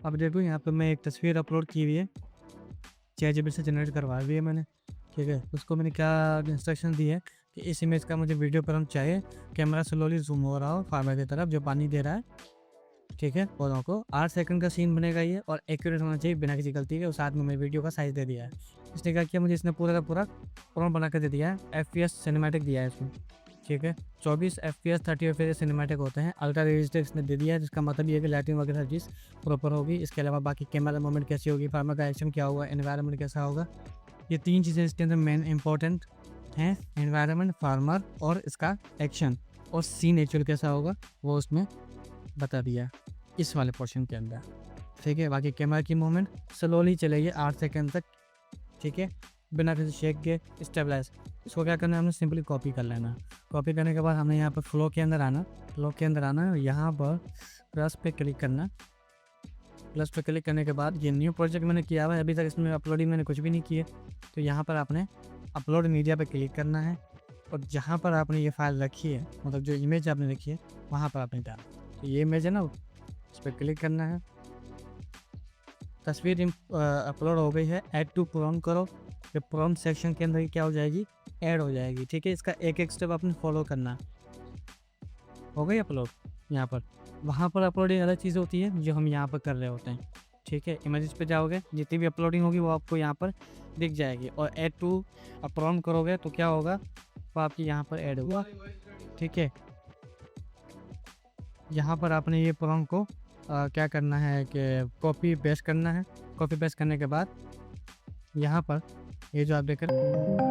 अब देखो यहाँ पे मैं एक तस्वीर अपलोड की हुई है, ChatGPT से जनरेट करवा दी है मैंने, ठीक है। उसको मैंने क्या इंस्ट्रक्शन दी है कि इस इमेज का मुझे वीडियो पर हम चाहिए, कैमरा स्लोली जूम हो रहा हो फार्मर की तरफ जो पानी दे रहा है, ठीक है। पौधों को 8 सेकंड का सीन बनेगा ये, और एक्यूरेट होना चाहिए बिना किसी गलती के। और साथ में मैं वीडियो का साइज़ दे दिया है। इसने क्या किया, मुझे इसने पूरा का पूरा प्रॉम्प्ट बना कर दे दिया है। FPS सिनेमैटिक दिया है इसमें, ठीक है। 24 FPS 30 FPS सिनेमैटिक होते हैं। अल्ट्रा रियलिस्टिक इसने दे दिया है, जिसका मतलब ये है कि लाइटिंग वगैरह हर चीज़ प्रॉपर होगी। इसके अलावा बाकी कैमरा मूवमेंट कैसी होगी, फार्मर का एक्शन क्या होगा, एनवायरनमेंट कैसा होगा, ये 3 चीज़ें इसके अंदर मेन इंपॉर्टेंट हैं। एनवायरनमेंट, फार्मर और इसका एक्शन, और सीन एक्चुअल कैसा होगा वो उसमें बता दिया इस वाले पोर्शन के अंदर, ठीक है। बाकी कैमरा की मूवमेंट स्लोली चलेगी 8 सेकंड तक, ठीक है, बिना किसी शेक के, स्टेबलाइज। इसको क्या करना है, हमने सिंपली कॉपी कर लेना। कॉपी करने के बाद हमने यहाँ पर फ्लो के अंदर आना, यहाँ पर प्लस पे क्लिक करना। प्लस पे क्लिक करने के बाद ये न्यू प्रोजेक्ट मैंने किया हुआ है, अभी तक इसमें अपलोडिंग मैंने कुछ भी नहीं किया, तो यहाँ पर आपने अपलोड मीडिया पे क्लिक करना है, और जहाँ पर आपने ये फाइल रखी है, मतलब जो इमेज आपने रखी है वहाँ पर आपने डाला। तो ये इमेज है ना, इस पर क्लिक करना है। तस्वीर अपलोड हो गई है, ऐड टू प्रॉम्प्ट करो। फिर प्रॉम्प्ट सेक्शन के अंदर क्या हो जाएगी, ऐड हो जाएगी, ठीक है। इसका एक एक स्टेप आपने फॉलो करना। हो गई अपलोड यहाँ पर। वहाँ पर अपलोडिंग अलग चीज़ होती है जो हम यहाँ पर कर रहे होते हैं, ठीक है। इमेजेस पे जाओगे, जितनी भी अपलोडिंग होगी वो आपको यहाँ पर दिख जाएगी, और ऐड टू प्रॉम्प्ट करोगे तो क्या होगा, वो आपकी यहाँ पर ऐड होगा, ठीक है। यहाँ पर आपने ये प्रॉम्प्ट को क्या करना है कि कॉपी पेस्ट करना है। कॉपी पेस्ट करने के बाद यहाँ पर ये जो आप देख रहे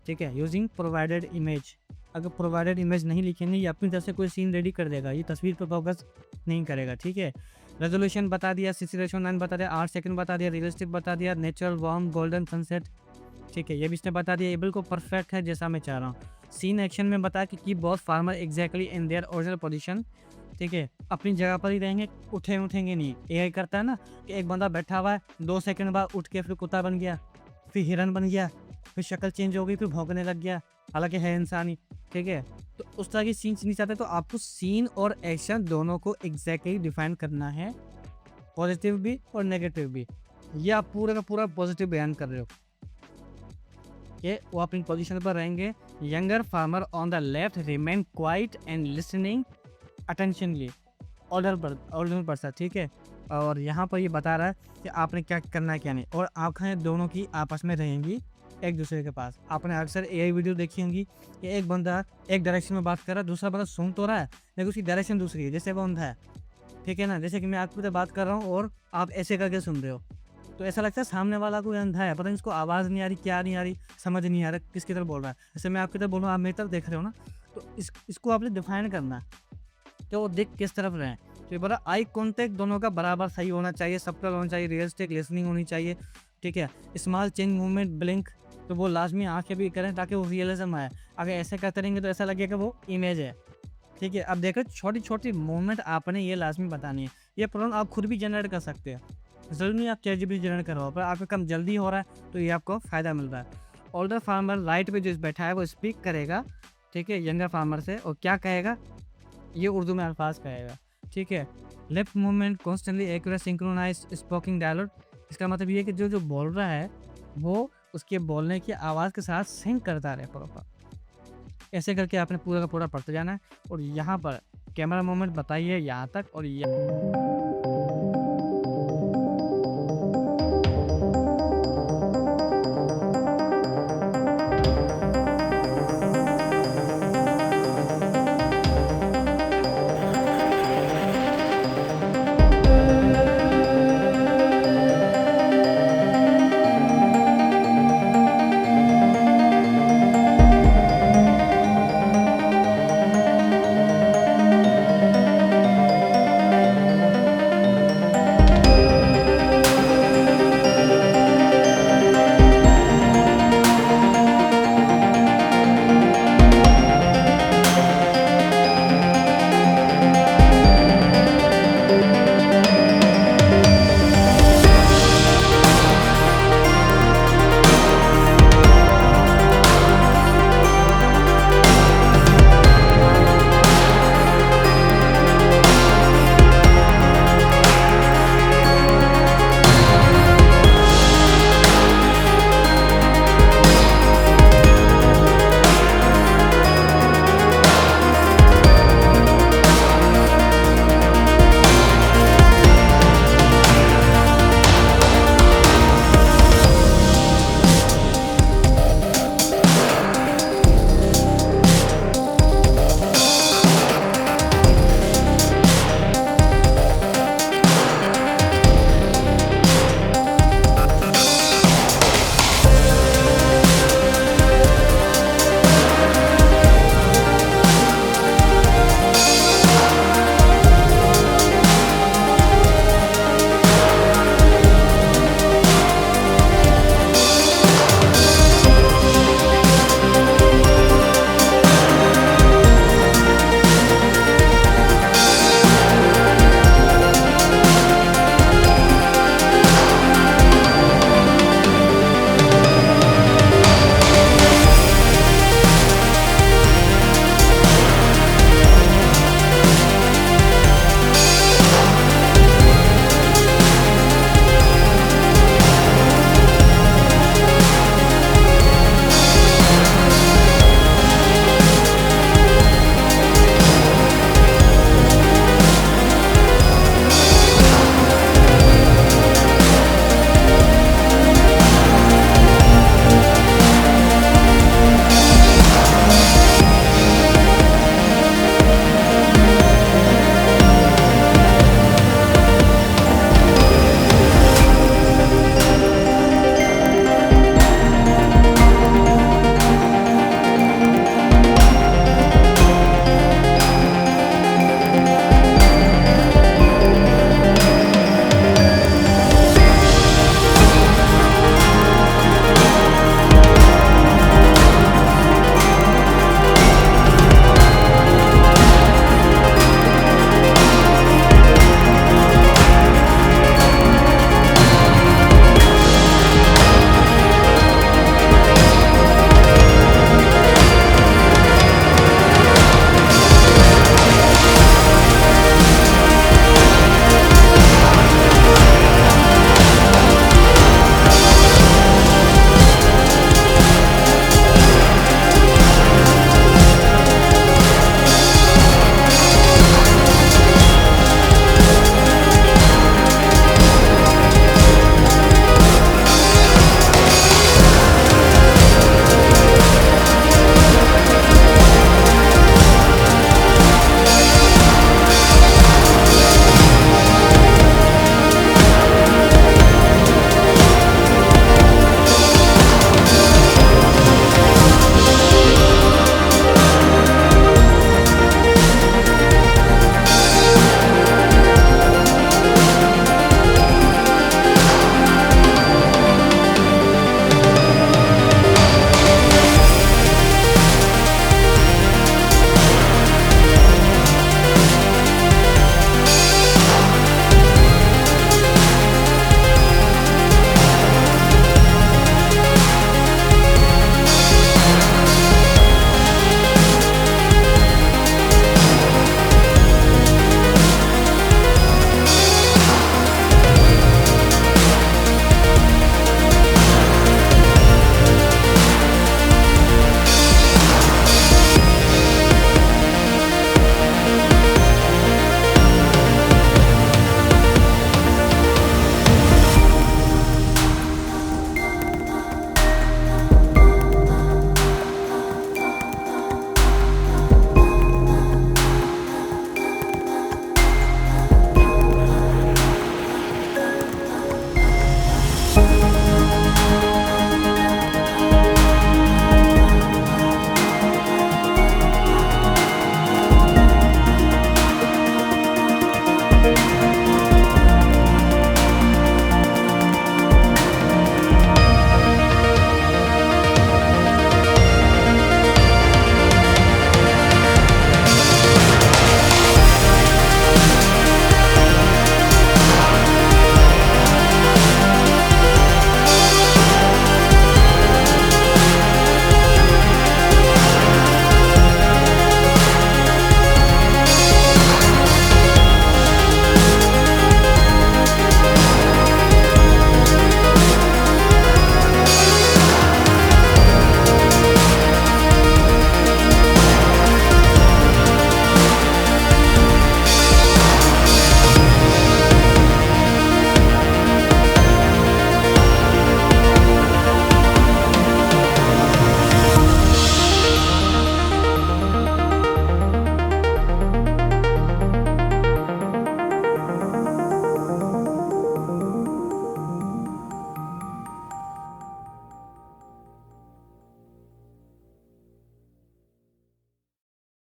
ठीक है, यूजिंग प्रोवाइडेड इमेज। अगर प्रोवाइडेड इमेज नहीं लिखेंगे ये अपनी तरफ से कोई सीन रेडी कर देगा, ये तस्वीर पर फोकस नहीं करेगा। ठीक है, रेजोल्यूशन बता दिया, 60:9 बता दिया, 8 सेकंड बता दिया, रियलिस्टिक बता दिया, नेचुरल वार्म गोल्डन सनसेट। ठीक है, ये भी इसने बता दिया, ये बिल्कुल परफेक्ट है जैसा मैं चाह रहा हूँ। सीन एक्शन में बता कि keep both farmer exactly in their original position. ठीक है, अपनी जगह पर ही रहेंगे, उठेंगे नहीं। एआई करता है ना कि एक बंदा बैठा हुआ है, 2 सेकंड बाद उठ के फिर कुत्ता बन गया, फिर हिरन बन गया, फिर शक्ल चेंज हो गई, फिर भौंकने लग गया, हालांकि है इंसान ही। ठीक है, तो उस तरह की सीन नहीं चाहते, तो आपको सीन और एक्शन दोनों को एग्जैक्टली डिफाइन करना है, पॉजिटिव भी और नेगेटिव भी। ये आप पूरा का पूरा पॉजिटिव बयान कर रहे हो कि वो अपनी पोजीशन पर रहेंगे। Younger farmer on the left remain quiet and listening attentively, order पर सर। ठीक है, और यहाँ पर ये बता रहा है कि आपने क्या करना है क्या नहीं, और आंखें दोनों की आपस में रहेंगी एक दूसरे के पास। आपने अक्सर एआई वीडियो देखी होंगी कि एक बंदा एक डायरेक्शन में बात कर रहा है, दूसरा बंदा सुन तो रहा है लेकिन उसकी डायरेक्शन दूसरी है, जैसे वो अंधा है। ठीक है ना, जैसे कि मैं आपकी तरह बात कर रहा हूँ और आप ऐसे करके सुन रहे हो, तो ऐसा लगता है सामने वाला कोई अंधा है, पता नहीं इसको आवाज़ नहीं आ रही, क्या नहीं आ रही, समझ नहीं आ रहा किसकी तरफ बोल रहा है। जैसे मैं आपकी तरफ बोल रहा हूँ, आप मेरी तरफ देख रहे हो ना, तो इसको आपने डिफाइन करना है कि वो देख किस तरफ रहे। तो ये बोला आई कॉन्टेक्ट दोनों का बराबर सही होना चाहिए, सबटल होना चाहिए, रियलिस्टिक लिसनिंग होनी चाहिए। ठीक है, स्मॉल चेंज मूवमेंट ब्लिंक, तो वो लाजमी आँखें भी करें ताकि वो रियलिज्म आए। अगर ऐसे करते रहेंगे तो ऐसा लगेगा वो इमेज है। ठीक है, अब देखो छोटी छोटी मूवमेंट आपने ये लाजमी बतानी है। ये प्रॉब्लम आप खुद भी जनरेट कर सकते हैं, ज़रूरी नहीं आप ChatGPT जनरेट करवाओ, पर आपका काम जल्दी हो रहा है तो ये आपको फ़ायदा मिल रहा है। ओल्डर फार्मर राइट पे जो बैठा है वो स्पीक करेगा, ठीक है, यंगर फार्मर से, और क्या कहेगा, ये उर्दू में अल्फाज कहेगा। ठीक है, left movement constantly accurate synchronize spoken dialogue, इसका मतलब ये है कि जो बोल रहा है वो उसके बोलने की आवाज़ के साथ सिंक करता रहे प्रॉपर। ऐसे करके आपने पूरा का पूरा पढ़ते जाना है। और यहाँ पर कैमरा मूवमेंट बताइए यहाँ तक और